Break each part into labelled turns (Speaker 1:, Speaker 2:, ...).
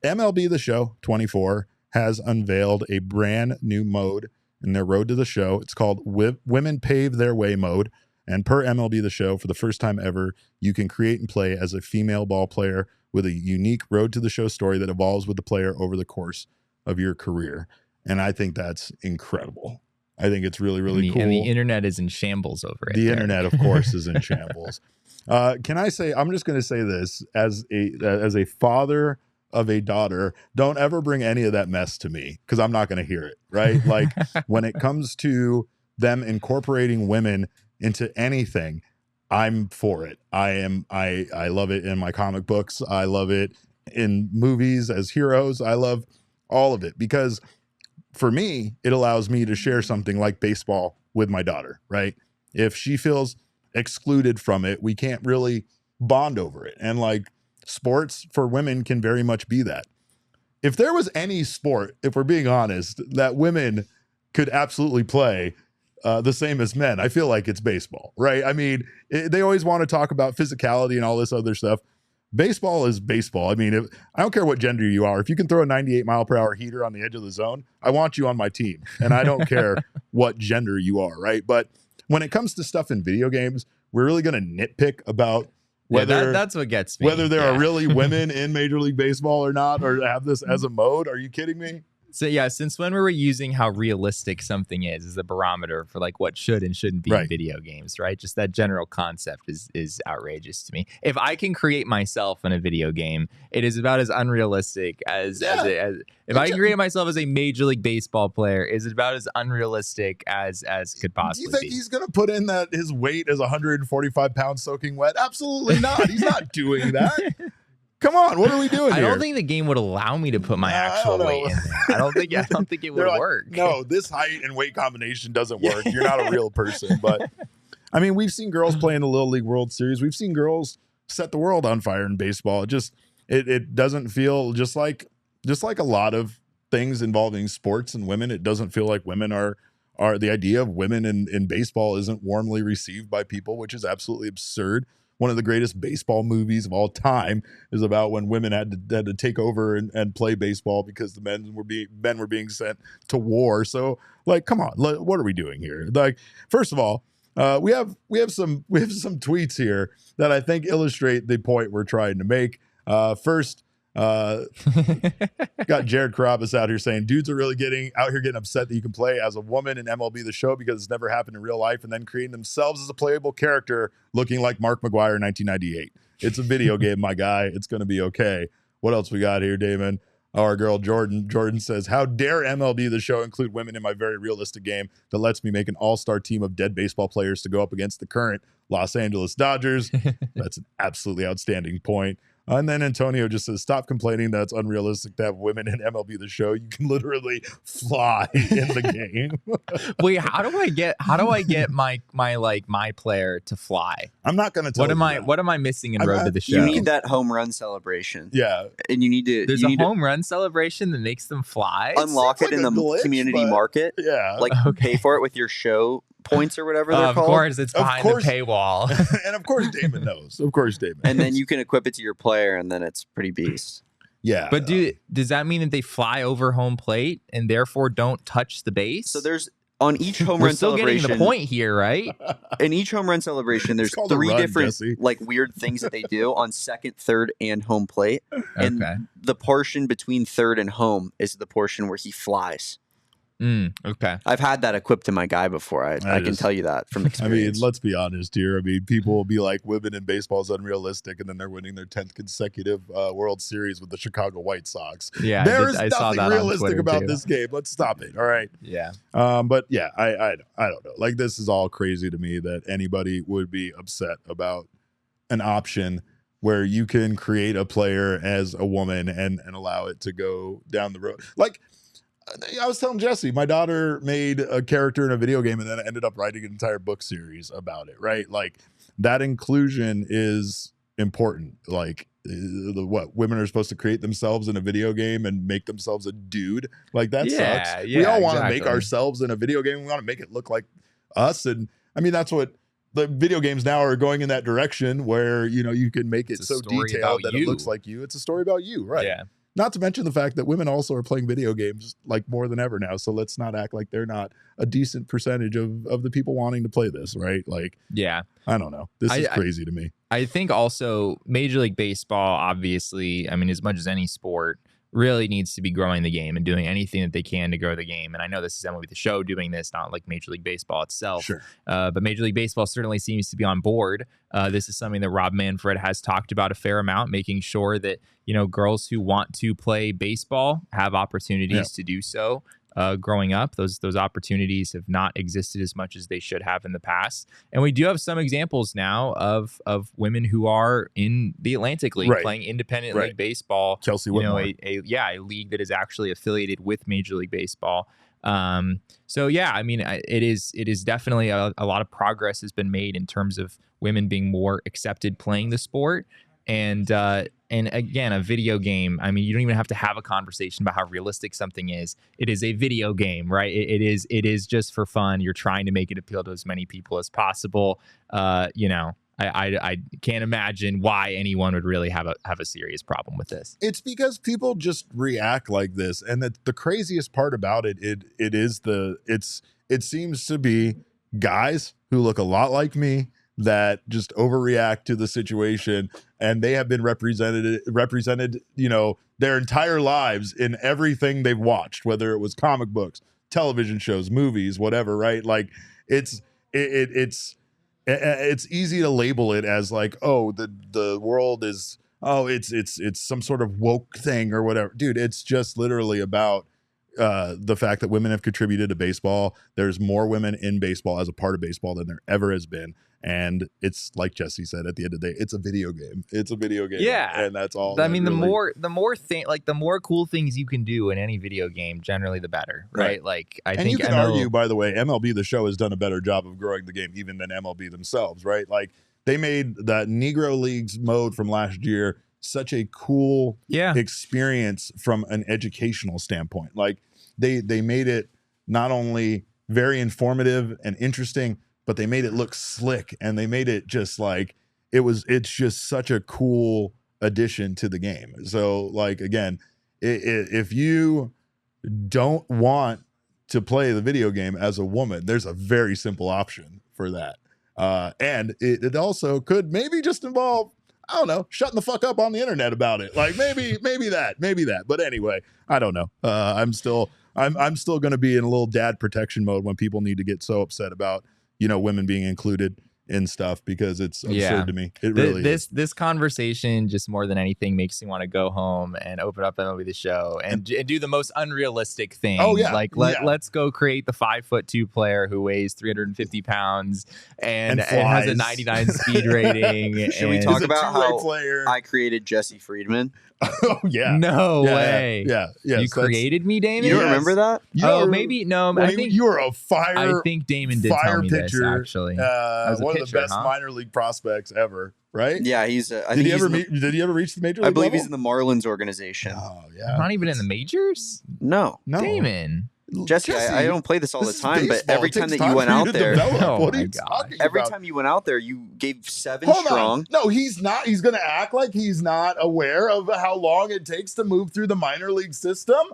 Speaker 1: MLB The Show 24 has unveiled a brand new mode in their road to the show. It's called Women Pave Their Way mode. And per MLB The Show, for the first time ever, you can create and play as a female ball player with a unique road to the show story that evolves with the player over the course of your career. And I think that's incredible. I think it's really, really cool.
Speaker 2: And the internet is in shambles over it.
Speaker 1: The internet, of course, is in shambles. Can I say, I'm just going to say this as a father of a daughter, don't ever bring any of that mess to me because I'm not going to hear it, right? Like when it comes to them incorporating women into anything, I'm for it. I love it in my comic books. I love it in movies as heroes. I love all of it because for me, it allows me to share something like baseball with my daughter, right? If she feels excluded from it, we can't really bond over it. And like sports for women can very much be that. If there was any sport, if we're being honest, that women could absolutely play the same as men, I feel like it's baseball, right? I mean, they always want to talk about physicality and all this other stuff. Baseball is baseball. I mean, I don't care what gender you are. If you can throw a 98-mile-per-hour heater on the edge of the zone, I want you on my team. And I don't care what gender you are, right? But when it comes to stuff in video games, we're really going to nitpick about whether
Speaker 2: that's what gets me.
Speaker 1: Whether there are really women in Major League Baseball or not, or have this as a mode. Are you kidding me?
Speaker 2: So yeah, since when were we using how realistic something is as a barometer for like what should and shouldn't be in video games, right? Just that general concept is outrageous to me. If I can create myself in a video game, it is about as unrealistic as if I can create myself as a Major League Baseball player, is it about as unrealistic as could possibly be.
Speaker 1: Do you think he's going to put in that his weight is 145 pounds soking wet? Absolutely not. He's not doing that. Come on, what are we doing here?
Speaker 2: I don't think the game would allow me to put my actual weight in there. I don't think it would work.
Speaker 1: No, this height and weight combination doesn't work. You're not a real person. But I mean, we've seen girls play in the Little League World Series. We've seen girls set the world on fire in baseball. It doesn't feel just like a lot of things involving sports and women. It doesn't feel like women are the idea of women in baseball isn't warmly received by people, which is absolutely absurd. One of the greatest baseball movies of all time is about when women had to take over and play baseball because the men were being sent to war. So, like, come on, what are we doing here? Like, first of all, we have some tweets here that I think illustrate the point we're trying to make. First, got Jared Carabas out here saying dudes are really getting upset that you can play as a woman in MLB The Show because it's never happened in real life, and then creating themselves as a playable character looking like Mark McGwire in 1998. It's a video game, my guy. It's going to be okay. What else we got here, Damon? Our girl Jordan says, how dare MLB The Show include women in my very realistic game that lets me make an all-star team of dead baseball players to go up against the current Los Angeles Dodgers. That's an absolutely outstanding point. And then Antonio just says, stop complaining that it's unrealistic to have women in MLB The Show. You can literally fly in the game.
Speaker 2: Wait, how do I get my player to fly?
Speaker 1: I'm not going to tell you.
Speaker 2: What am I missing in Road to the Show?
Speaker 3: You need that home run celebration.
Speaker 1: Yeah.
Speaker 3: And you need to
Speaker 2: There's a home run celebration that makes them fly.
Speaker 3: Unlock it in the community market.
Speaker 1: Yeah.
Speaker 3: Like pay for it with your show points or whatever they're called.
Speaker 2: Of course, it's behind the paywall.
Speaker 1: And of course, Damon knows. Of course, Damon.
Speaker 3: And then you can equip it to your player, and then it's pretty beast.
Speaker 1: Yeah.
Speaker 2: But does that mean that they fly over home plate and therefore don't touch the base?
Speaker 3: So there's on each home run celebration.
Speaker 2: We're still getting the point here, right?
Speaker 3: In each home run celebration, there's three different like weird things that they do on second, third, and home plate. And the portion between third and home is the portion where he flies.
Speaker 2: Okay.
Speaker 3: I've had that equipped to my guy before. I can tell you that from experience.
Speaker 1: I mean, let's be honest here. I mean, people will be like, women in baseball is unrealistic, and then they're winning their 10th consecutive World Series with the Chicago White Sox.
Speaker 2: Yeah,
Speaker 1: there is nothing realistic about this game. Let's stop it. All right.
Speaker 2: Yeah.
Speaker 1: But yeah, I don't know. Like, this is all crazy to me that anybody would be upset about an option where you can create a player as a woman and allow it to go down the road. Like, I was telling Jesse, my daughter made a character in a video game and then ended up writing an entire book series about it, right? Like, that inclusion is important. Like, what women are supposed to create themselves in a video game and make themselves a dude. Like, that sucks. We all want to make ourselves in a video game. We want to make it look like us. And I mean, that's what the video games now are going in, that direction where, you know, you can make it so detailed that it looks like you. It's a story about you, right?
Speaker 2: Yeah.
Speaker 1: Not to mention the fact that women also are playing video games like more than ever now. So let's not act like they're not a decent percentage of the people wanting to play this, right? Like,
Speaker 2: yeah,
Speaker 1: I don't know. This is crazy to me.
Speaker 2: I think also Major League Baseball, obviously, I mean, as much as any sport, really needs to be growing the game and doing anything that they can to grow the game. And I know this is MLB The Show doing this, not like Major League Baseball itself.
Speaker 1: Sure.
Speaker 2: But Major League Baseball certainly seems to be on board. This is something that Rob Manfred has talked about a fair amount, making sure that, you know, girls who want to play baseball have opportunities to do so. Growing up, those opportunities have not existed as much as they should have in the past. And we do have some examples now of women who are in the Atlantic League playing independent league baseball.
Speaker 1: Chelsea Whitmore.
Speaker 2: A league that is actually affiliated with Major League Baseball. So yeah, I mean, it is definitely a lot of progress has been made in terms of women being more accepted playing the sport. And again, a video game, I mean, you don't even have to have a conversation about how realistic something is. It is a video game, right? It is just for fun. You're trying to make it appeal to as many people as possible. You know, I can't imagine why anyone would really have a serious problem with this.
Speaker 1: It's because people just react like this. And the craziest part about it seems to be guys who look a lot like me that just overreact to the situation, and they have been represented, you know, their entire lives in everything they've watched, whether it was comic books, television shows, movies, whatever, right? Like it's easy to label it as like, oh, the world is, oh, it's some sort of woke thing or whatever. Dude, it's just literally about the fact that women have contributed to baseball. There's more women in baseball as a part of baseball than there ever has been. And it's like Jesse said, at the end of the day, it's a video game. It's a video game.
Speaker 2: Yeah.
Speaker 1: And that's all.
Speaker 2: I mean, the more cool things you can do in any video game, generally the better, right? Like I think
Speaker 1: you can argue, by the way, MLB The Show has done a better job of growing the game even than MLB themselves, right? Like they made that Negro Leagues mode from last year such a cool experience from an educational standpoint. Like they made it not only very informative and interesting, but they made it look slick, and they made it just like it's just such a cool addition to the game. So like, again, if you don't want to play the video game as a woman, there's a very simple option for that. And it also could maybe just involve, I don't know, shutting the fuck up on the internet about it. Like maybe that. But anyway, I don't know. I'm still going to be in a little dad protection mode when people need to get so upset about, you know, women being included in stuff, because it's absurd to me. It really is.
Speaker 2: This conversation, just more than anything, makes me want to go home and open up MLB The Show and do the most unrealistic thing.
Speaker 1: Oh yeah,
Speaker 2: like let's go create the 5'2" player who weighs 350 pounds and has a 99 speed rating.
Speaker 3: Should we talk about how I created Jesse Friedman?
Speaker 1: Oh yeah.
Speaker 2: No way.
Speaker 1: Yeah.
Speaker 2: You created me, Damon?
Speaker 3: You don't remember that?
Speaker 2: Maybe no.
Speaker 1: I think you were a fire.
Speaker 2: I think Damon did tell me
Speaker 1: pitcher,
Speaker 2: this actually.
Speaker 1: One of the best minor league prospects ever, right?
Speaker 3: Yeah, he's.
Speaker 1: Did he ever reach the major league?
Speaker 3: I believe
Speaker 1: level?
Speaker 3: he's in the Marlins organization.
Speaker 1: Oh yeah.
Speaker 2: Not even in the majors?
Speaker 3: No.
Speaker 2: Damon.
Speaker 3: Jesse, I don't play this all the time, but every time that you went out there, every time you went out there, you gave 7 strong.
Speaker 1: No, he's not. He's going to act like he's not aware of how long it takes to move through the minor league system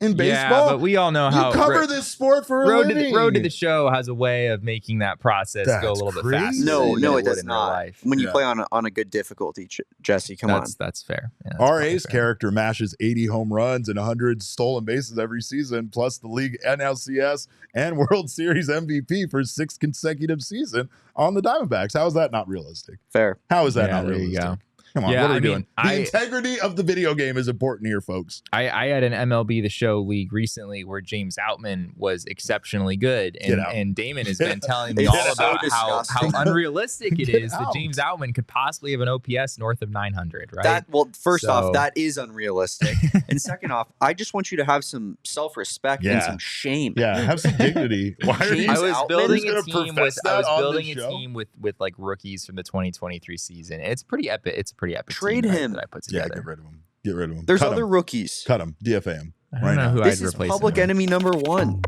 Speaker 1: in baseball.
Speaker 2: Yeah, but we all know how
Speaker 1: you cover this sport for a living.
Speaker 2: Road to the Show has a way of making that process go a little bit faster.
Speaker 3: No, it does not. When you play on a good difficulty, Jesse, come on.
Speaker 2: That's fair. Yeah,
Speaker 1: RA's character mashes 80 home runs and 100 stolen bases every season, plus the league NLCS and World Series MVP for 6 consecutive seasons on the Diamondbacks. How is that not realistic?
Speaker 3: Fair.
Speaker 1: How is that not realistic?
Speaker 2: You go.
Speaker 1: Come on, what are we doing? The integrity of the video game is important here, folks.
Speaker 2: I had an MLB The Show league recently where James Outman was exceptionally good, and Damon has been telling me all about how unrealistic it is that James Outman could possibly have an OPS north of 900, right?
Speaker 3: First off, that is unrealistic. And second off, I just want you to have some self-respect and some shame.
Speaker 1: Yeah, have some dignity.
Speaker 2: I was building a team with like rookies from the 2023 season. It's pretty epic. It's a pretty epic
Speaker 3: Trade
Speaker 2: team,
Speaker 3: him.
Speaker 2: That I put together.
Speaker 1: Yeah, get rid of him.
Speaker 3: There's other rookies.
Speaker 1: Cut him. DFA him.
Speaker 2: I don't know who
Speaker 3: this
Speaker 2: I'd
Speaker 3: is
Speaker 2: replace
Speaker 3: public
Speaker 2: him
Speaker 3: enemy number 1.